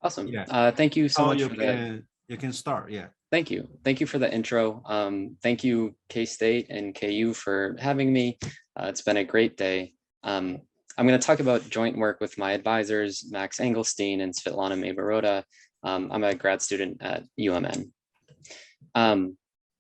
Awesome. Yeah. Thank you so So much for that. you can start. Yeah. Thank you. Thank you for the intro. Thank you, K-State and KU for having me. It's been a great day. I'm going to talk about joint work with my advisors, Max Engelstein and Svetlana Mayborota. I'm a grad student at UMN.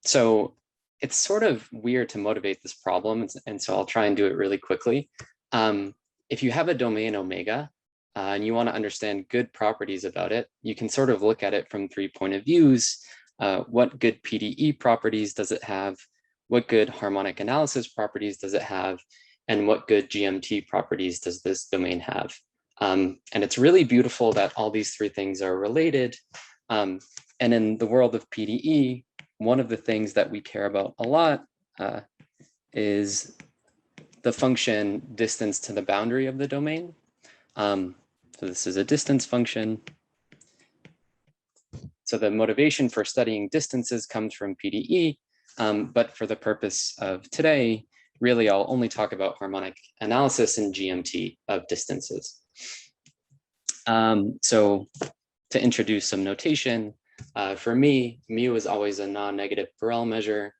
So it's sort of weird to motivate this problem, and so I'll try and do it really quickly. If you have a domain omega, and you want to understand good properties about it, you can sort of look at it from 3 points of views. What good PDE properties does it have? What good harmonic analysis properties does it have? And what good GMT properties does this domain have? And it's really beautiful that all these 3 things are related. And in the world of PDE, one of the things that we care about a lot is the function distance to the boundary of the domain. So this is a distance function. So the motivation for studying distances comes from PDE, but for the purpose of today, really I'll only talk about harmonic analysis and GMT of distances. So to introduce some notation, for me, mu is always a non-negative Borel measure,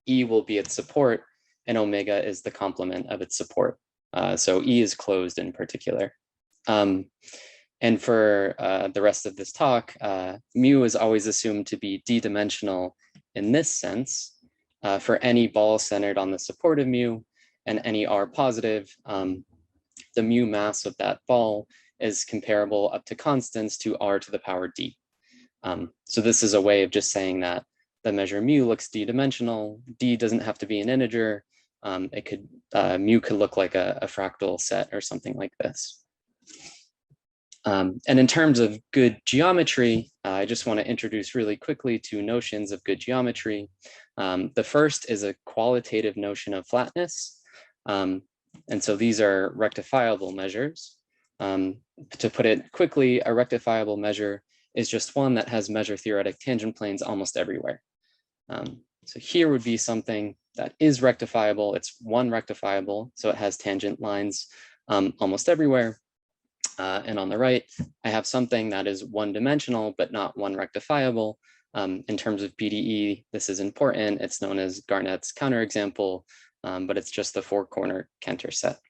E will be its support, and omega is the complement of its support. So E is closed in particular. And for the rest of this talk, mu is always assumed to be d-dimensional in this sense. For any ball centered on the support of mu and any R positive, the mu mass of that ball is comparable up to constants to R to the power D. So this is a way of just saying that the measure mu looks d-dimensional. D doesn't have to be an integer. Mu could look like a fractal set or something like this. And in terms of good geometry, I just want to introduce really quickly 2 notions of good geometry. The first is a qualitative notion of flatness. And so these are rectifiable measures. To put it quickly, a rectifiable measure is just one that has measure theoretic tangent planes almost everywhere. So here would be something that is rectifiable. It's one rectifiable, so it has tangent lines almost everywhere. And on the right, I have something that is one-dimensional, but not one rectifiable. In terms of PDE, this is important. It's known as Garnett's counterexample, but it's just the 4-corner Cantor set.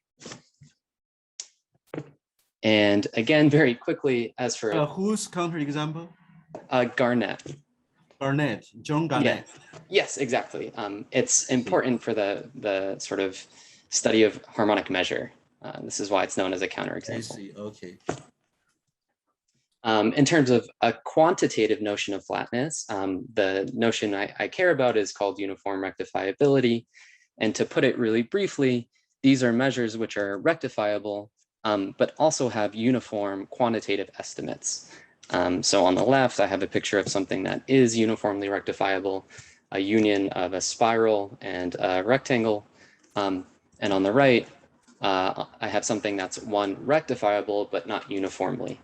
And again, very quickly, as for whose counterexample? Garnett. Garnett, John Garnett. Yeah. Yes, exactly. It's important for the sort of study of harmonic measure. This is why it's known as a counterexample. I see. Okay. In terms of a quantitative notion of flatness, the notion I care about is called uniform rectifiability. And to put it really briefly, these are measures which are rectifiable, but also have uniform quantitative estimates. So on the left, I have a picture of something that is uniformly rectifiable, a union of a spiral and a rectangle. And on the right, I have something that's one rectifiable, but not uniformly.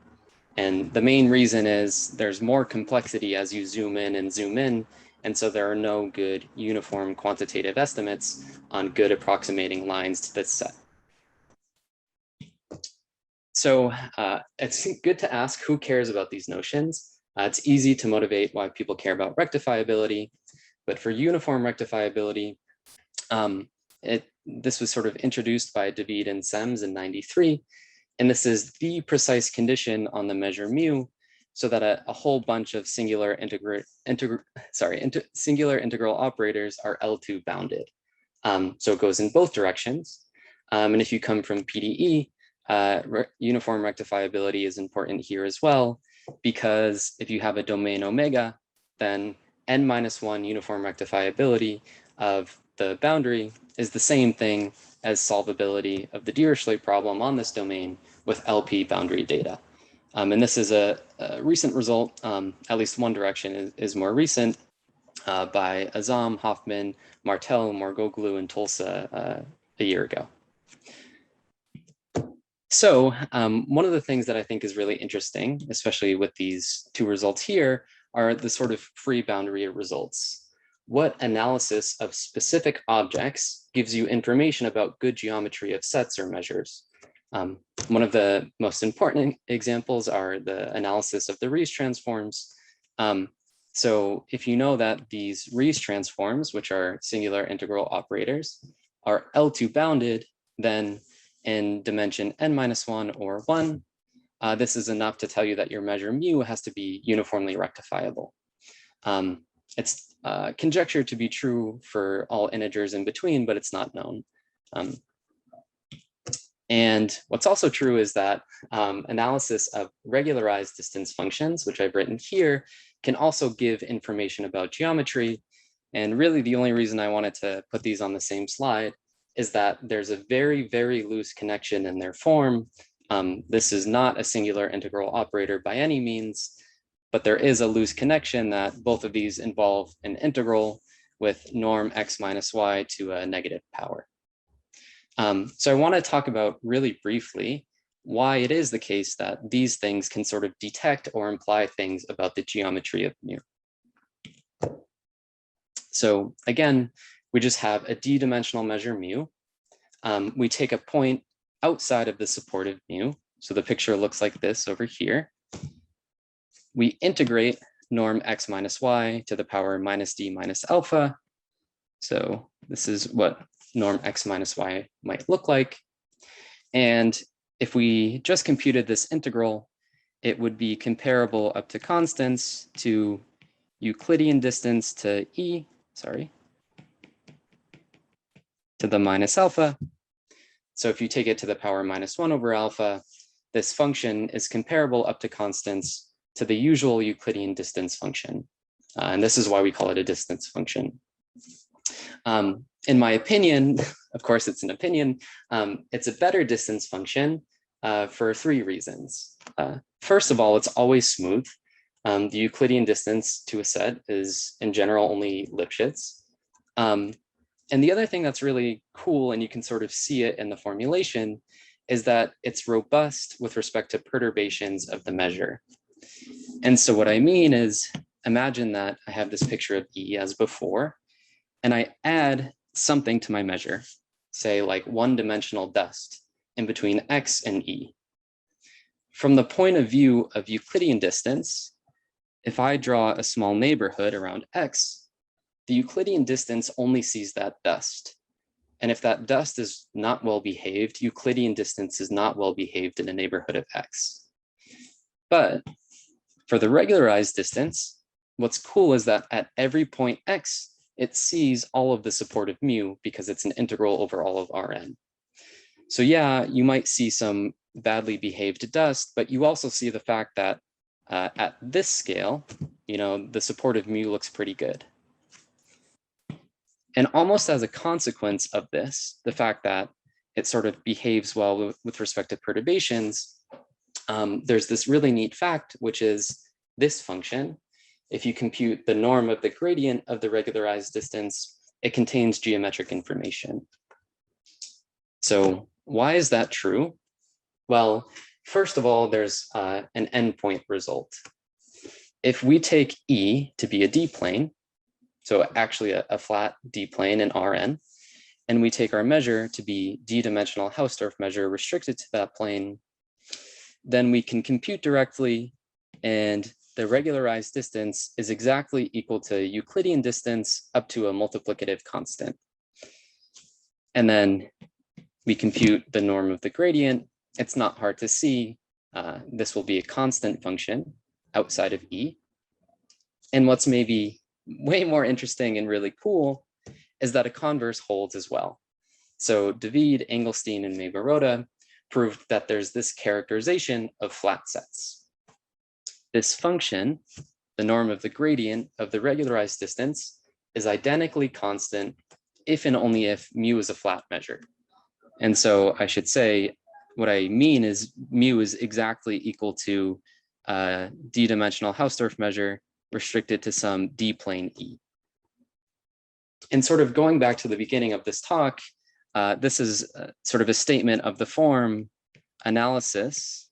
And the main reason is there's more complexity as you zoom in and zoom in. And so there are no good uniform quantitative estimates on good approximating lines to this set. So it's good to ask who cares about these notions. It's easy to motivate why people care about rectifiability. But for uniform rectifiability, this was sort of introduced by David and Sems in '93. And this is the precise condition on the measure mu, so that a whole bunch of singular integral operators are L2 bounded. So it goes in both directions. And if you come from PDE, uniform rectifiability is important here as well, because if you have a domain omega, then n-1 uniform rectifiability of the boundary is the same thing as solvability of the Dirichlet problem on this domain with LP boundary data. And this is a recent result, at least one direction is more recent, by Azam, Hoffman, Martel, Margoglu, and Tulsa a year ago. So one of the things that I think is really interesting, especially with these 2 results here, are the sort of free boundary results. What analysis of specific objects gives you information about good geometry of sets or measures? One of the most important examples are the analysis of the Riesz transforms. So if you know that these Riesz transforms, which are singular integral operators, are L2 bounded, then in dimension n-1 or 1, this is enough to tell you that your measure mu has to be uniformly rectifiable. It's conjectured to be true for all integers in between, but it's not known. And what's also true is that analysis of regularized distance functions, which I've written here, can also give information about geometry. And really the only reason I wanted to put these on the same slide is that there's a very, very loose connection in their form. This is not a singular integral operator by any means, but there is a loose connection that both of these involve an integral with norm x minus y to a negative power. So I want to talk about really briefly why it is the case that these things can sort of detect or imply things about the geometry of mu. So again, we just have a d-dimensional measure mu. We take a point outside of the supportive mu. So the picture looks like this over here. We integrate norm x minus y to the power minus d minus alpha. So this is what norm x minus y might look like. And if we just computed this integral, it would be comparable up to constants to Euclidean distance to e, to the minus alpha. So if you take it to the power minus 1 over alpha, this function is comparable up to constants to the usual Euclidean distance function. And this is why we call it a distance function. In my opinion, of course it's an opinion, it's a better distance function for 3 reasons. First of all, it's always smooth. The Euclidean distance to a set is in general only Lipschitz. And the other thing that's really cool, and you can sort of see it in the formulation, is that it's robust with respect to perturbations of the measure. And so what I mean is, imagine that I have this picture of E as before, and I add something to my measure, say like one-dimensional dust in between X and E. From the point of view of Euclidean distance, if I draw a small neighborhood around X, the Euclidean distance only sees that dust. And if that dust is not well behaved, Euclidean distance is not well behaved in a neighborhood of X. But for the regularized distance, what's cool is that at every point X, it sees all of the supportive mu because it's an integral over all of Rn. So yeah, you might see some badly behaved dust, but you also see the fact that at this scale, the supportive mu looks pretty good. And almost as a consequence of this, the fact that it sort of behaves well with respect to perturbations, there's this really neat fact, which is this function. If you compute the norm of the gradient of the regularized distance, it contains geometric information. So why is that true? Well, first of all, there's an endpoint result. If we take E to be a D-plane, so actually a flat D-plane in Rn, and we take our measure to be d-dimensional Hausdorff measure restricted to that plane, then we can compute directly, and the regularized distance is exactly equal to Euclidean distance up to a multiplicative constant. And then we compute the norm of the gradient. It's not hard to see. This will be a constant function outside of E. And what's maybe way more interesting and really cool is that a converse holds as well. So David, Engelstein, and Maber-Roda proved that there's this characterization of flat sets. This function, the norm of the gradient of the regularized distance, is identically constant if and only if mu is a flat measure. And so I should say, what I mean is mu is exactly equal to d-dimensional Hausdorff measure restricted to some D-plane E. And sort of going back to the beginning of this talk, this is sort of a statement of the form analysis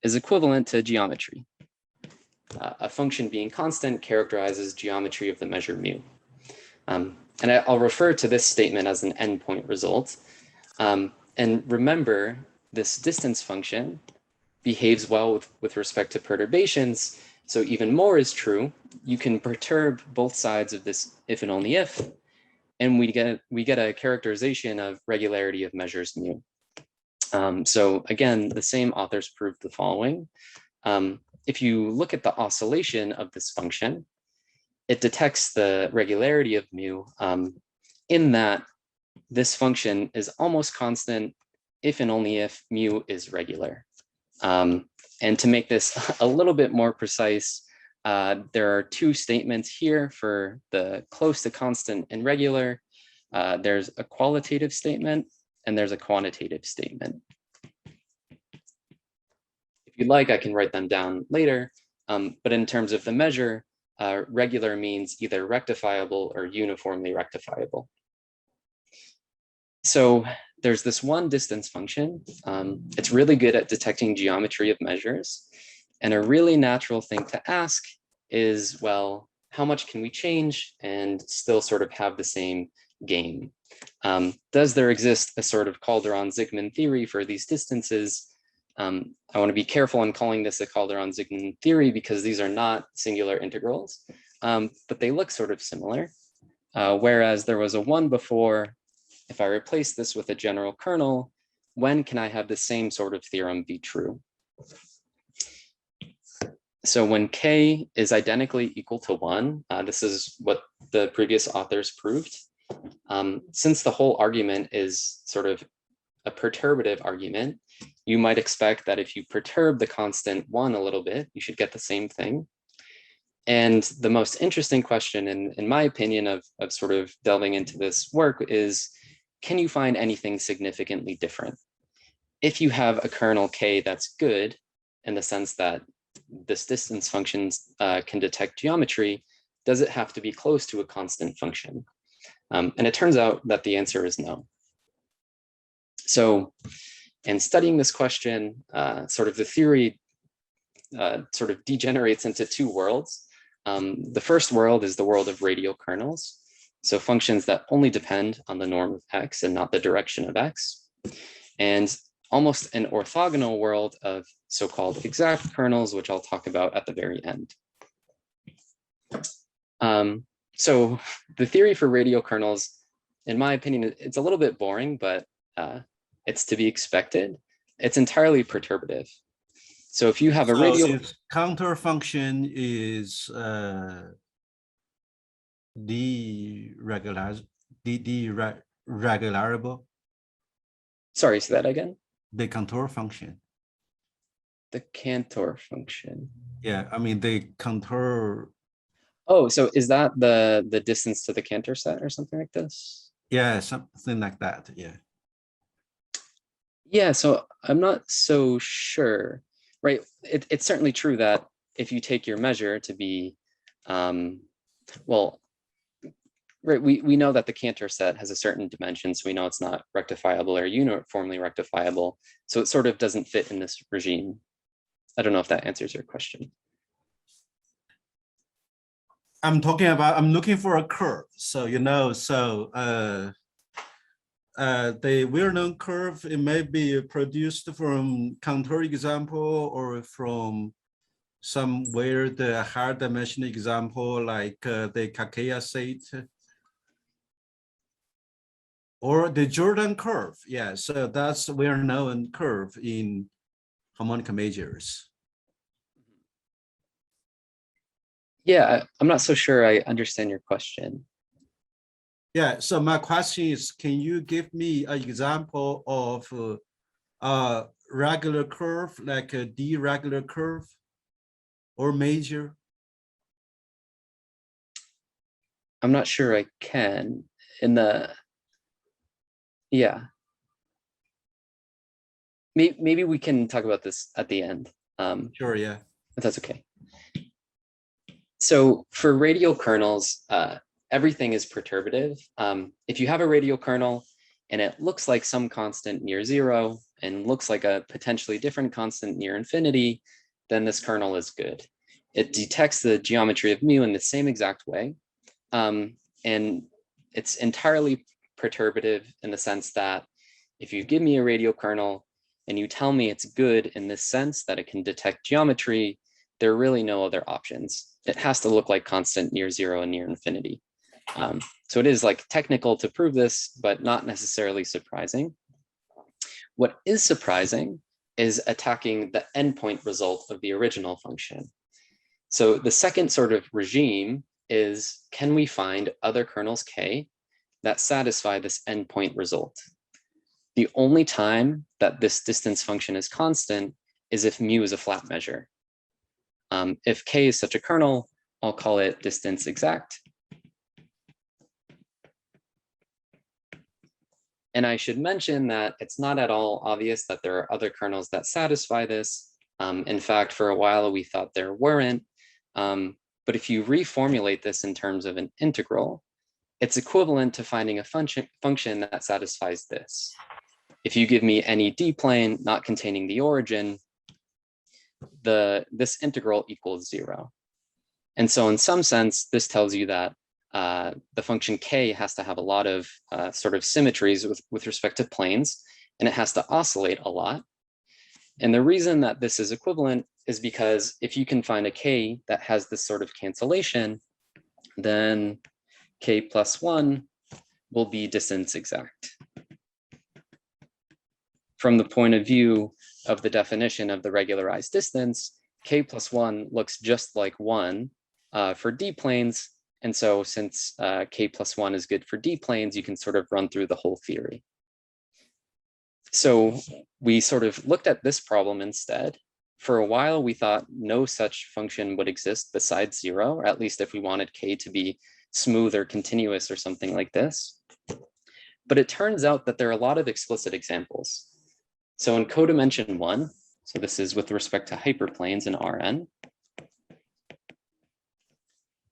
is equivalent to geometry. A function being constant characterizes geometry of the measure mu. And I'll refer to this statement as an endpoint result. And remember, this distance function behaves well with respect to perturbations. So even more is true. You can perturb both sides of this if and only if, and we get a characterization of regularity of measures mu. So again, the same authors proved the following. If you look at the oscillation of this function, it detects the regularity of mu in that this function is almost constant if and only if mu is regular. And to make this a little bit more precise, there are two statements here for the close to constant and regular. There's a qualitative statement and there's a quantitative statement. If you'd like, I can write them down later. But in terms of the measure, regular means either rectifiable or uniformly rectifiable. So there's this one distance function. It's really good at detecting geometry of measures. And a really natural thing to ask is, well, how much can we change and still sort of have the same gain? Does there exist a sort of Calderon-Zygmunt theory for these distances? I want to be careful in calling this a Calderon-Zygmunt theory because these are not singular integrals, but they look sort of similar. Whereas there was a one before. If I replace this with a general kernel, when can I have the same sort of theorem be true? So when k is identically equal to 1, this is what the previous authors proved. Since the whole argument is sort of a perturbative argument, you might expect that if you perturb the constant 1 a little bit, you should get the same thing. And the most interesting question, in my opinion, of sort of delving into this work is, can you find anything significantly different? If you have a kernel k that's good, in the sense that this distance function can detect geometry, does it have to be close to a constant function? And it turns out that the answer is no. So in studying this question, sort of the theory sort of degenerates into two worlds. The first world is the world of radial kernels. So functions that only depend on the norm of x and not the direction of x. And almost an orthogonal world of so-called exact kernels, which I'll talk about at the very end. So the theory for radial kernels, in my opinion, it's a little bit boring, but it's to be expected. It's entirely perturbative. So if you have a radial... its counter function is deregulable. Sorry, say that again. The contour function. The Cantor function. Yeah, I mean the contour. Oh, so is that the distance to the Cantor set or something like this? Yeah, something like that. Yeah. Yeah, so I'm not so sure, right? It's certainly true that if you take your measure to be, well, right, we know that the Cantor set has a certain dimension, so we know it's not rectifiable or uniformly rectifiable. So it sort of doesn't fit in this regime. I don't know if that answers your question. I'm looking for a curve. So, the well-known curve, it may be produced from contour example or from somewhere the higher dimension example, like the k-state or the Jordan curve. Yeah, so that's a well-known curve in harmonic measures. Yeah, I'm not so sure I understand your question. Yeah, so my question is, can you give me an example of a regular curve, like a deregular curve or measure? I'm not sure I can. Yeah. Maybe we can talk about this at the end. Sure, yeah. If that's okay. So for radial kernels, everything is perturbative. If you have a radial kernel and it looks like some constant near 0 and looks like a potentially different constant near infinity, then this kernel is good. It detects the geometry of mu in the same exact way. And it's entirely perturbative in the sense that if you give me a radial kernel and you tell me it's good in this sense that it can detect geometry, there are really no other options. It has to look like constant near zero and near infinity. So it is like technical to prove this, but not necessarily surprising. What is surprising is attacking the endpoint result of the original function. So the second sort of regime is, can we find other kernels K that satisfy this endpoint result? The only time that this distance function is constant is if mu is a flat measure. If K is such a kernel, I'll call it distance exact. And I should mention that it's not at all obvious that there are other kernels that satisfy this. In fact, for a while, we thought there weren't. But if you reformulate this in terms of an integral, it's equivalent to finding a function that satisfies this. If you give me any d-plane not containing the origin, this integral equals 0. And so in some sense, this tells you that the function k has to have a lot of sort of symmetries with respect to planes, and it has to oscillate a lot. And the reason that this is equivalent is because if you can find a k that has this sort of cancellation, then k plus 1 will be distance exact. From the point of view of the definition of the regularized distance, k plus 1 looks just like 1 for d-planes. And so since k plus 1 is good for d-planes, you can sort of run through the whole theory. So we sort of looked at this problem instead. For a while, we thought no such function would exist besides 0, or at least if we wanted k to be smooth or continuous or something like this. But it turns out that there are a lot of explicit examples. So in codimension 1, so this is with respect to hyperplanes in Rn,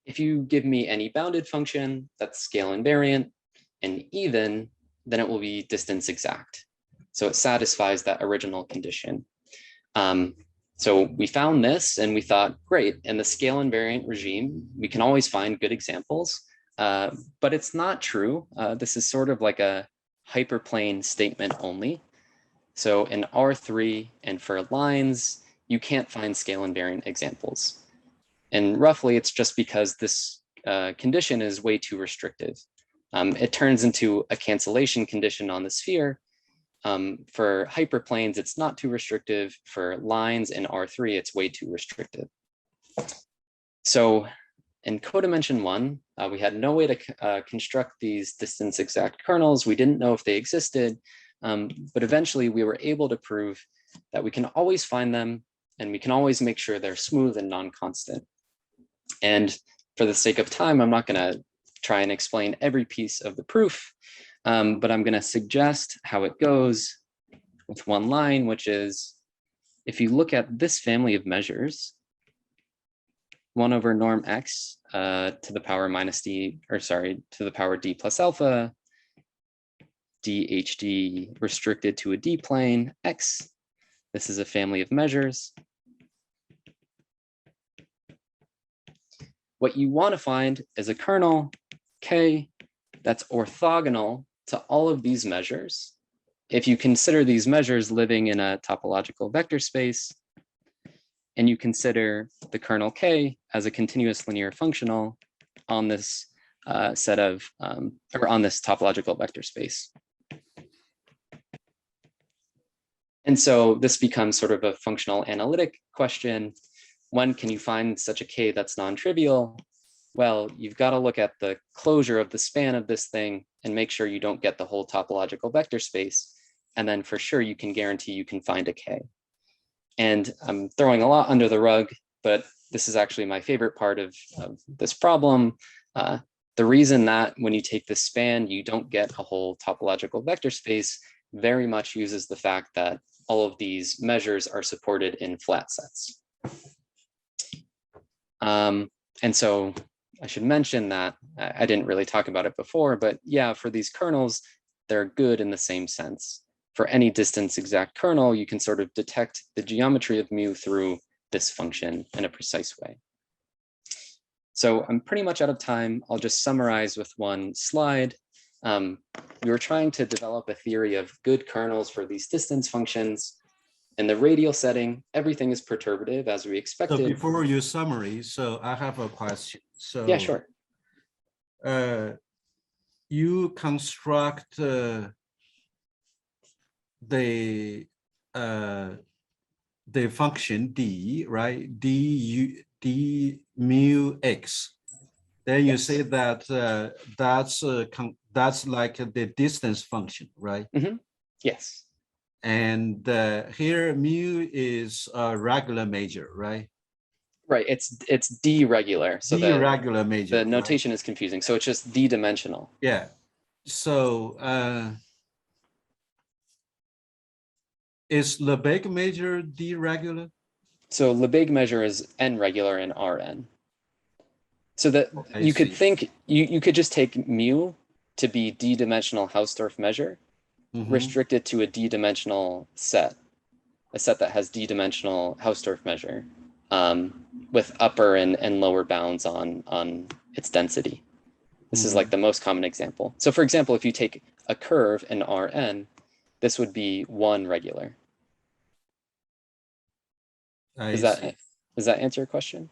if you give me any bounded function that's scale invariant and even, then it will be distance exact. So it satisfies that original condition. So we found this and we thought, great, in the scale invariant regime, we can always find good examples, but it's not true. This is sort of like a hyperplane statement only. So in R3 and for lines, you can't find scale invariant examples. And roughly, it's just because this condition is way too restrictive. It turns into a cancellation condition on the sphere. For hyperplanes, it's not too restrictive. For lines in R3, it's way too restrictive. So in codimension 1, we had no way to construct these distance exact kernels. We didn't know if they existed, but eventually we were able to prove that we can always find them and we can always make sure they're smooth and non-constant. And for the sake of time, I'm not going to try and explain every piece of the proof, but I'm going to suggest how it goes with one line, which is, if you look at this family of measures, 1 over norm x to the power minus d, or sorry, to the power d plus alpha, dhd restricted to a d-plane x. This is a family of measures. What you want to find is a kernel k that's orthogonal to all of these measures. If you consider these measures living in a topological vector space, and you consider the kernel k as a continuous linear functional on this set of, or on this topological vector space. And so this becomes sort of a functional analytic question. When can you find such a k that's non-trivial? Well, you've got to look at the closure of the span of this thing and make sure you don't get the whole topological vector space. And then for sure, you can guarantee you can find a k. And I'm throwing a lot under the rug, but this is actually my favorite part of this problem. The reason that when you take this span, you don't get a whole topological vector space very much uses the fact that all of these measures are supported in flat sets. And so I should mention that I didn't really talk about it before, but yeah, for these kernels, they're good in the same sense. For any distance exact kernel, you can sort of detect the geometry of mu through this function in a precise way. So I'm pretty much out of time. I'll just summarize with one slide. We were trying to develop a theory of good kernels for these distance functions. In the radial setting, everything is perturbative as we So expected. before your summary, so I have a question. So Yeah, sure. You construct the function d, right? d mu x. Then you Yes. say that that's like the distance function, right? Yes. And here mu is a regular measure, right? Right. It's d regular. So D regular measure. the notation is confusing. So it's just d-dimensional. Yeah. So is Lebesgue measure D regular? So Lebesgue measure is n regular in Rn. So that you could think you could just take mu to be d-dimensional Hausdorff measure, restrict it to a d-dimensional set, a set that has d-dimensional Hausdorff measure, with upper and lower bounds on its density. This is like the most common example. So for example, if you take a curve in Rn, this would be 1 regular. Does that answer your question?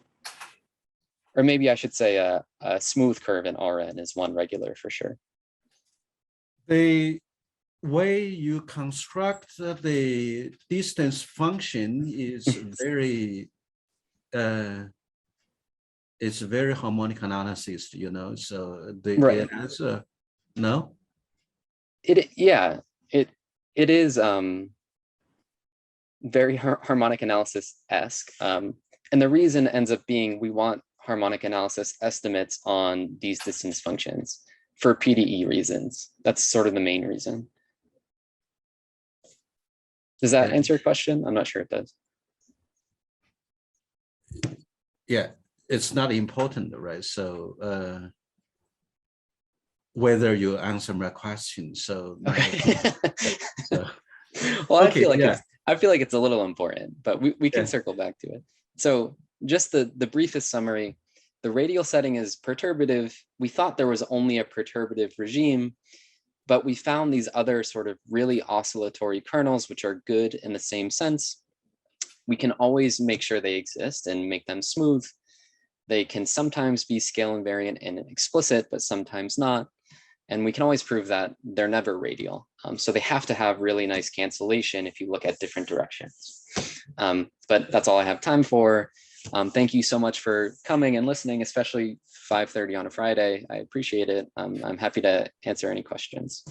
Or maybe I should say a smooth curve in Rn is 1 regular for sure. The way you construct the distance function is very it's very harmonic analysis, you know. So the Right. answer, no. It is very harmonic analysis-esque. And the reason ends up being we want harmonic analysis estimates on these distance functions for PDE reasons. That's sort of the main reason. Does that answer your question? I'm not sure it does. Yeah, it's not important, right? So whether you answer my question, so okay. So, well, okay, I feel like it's a little important, but we can circle back to it. So just the briefest summary, the radial setting is perturbative. We thought there was only a perturbative regime, but we found these other sort of really oscillatory kernels, which are good in the same sense. We can always make sure they exist and make them smooth. They can sometimes be scale invariant and explicit, but sometimes not. And we can always prove that they're never radial. So they have to have really nice cancellation if you look at different directions. But that's all I have time for. Thank you so much for coming and listening, especially 5:30 on a Friday. I appreciate it. I'm happy to answer any questions.